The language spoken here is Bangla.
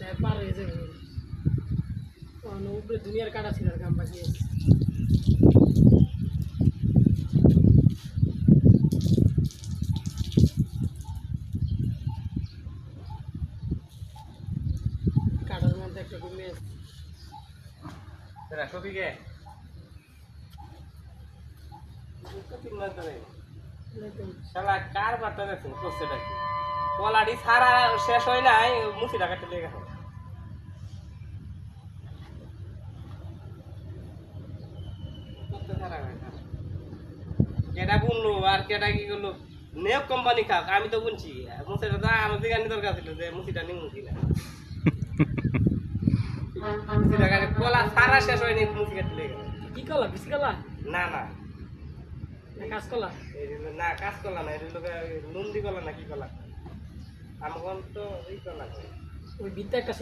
তাই পার হয়ে যাবে উপরে দুনিয়ার কাটা ছিল কাম বাকি আছে কাটার মধ্যে একটা ঘুমিয়ে আছে শফিকে শালা কার বার্তা দেখছেন করছেটা কি কলাটি সারা শেষ হয় নাই মুসি টাকাটা লেগে গেছে কেটা বুনলো আর কেটা কি করলো নেপ কোম্পানি খাক আমি তো বুনছি মুসিটা তো আমার দিকে আনি দরকার ছিল যে মুসিটা নিয়ে মুসি না কলা সারা শেষ হয়নি মুসি কাটতে লেগে কি কলা বিসি কলা না না কাজ কলা না কাজ কলা না এটা নন্দি কলা না কি কলা আমার তো এই কলা ওই বিদ্যা একটা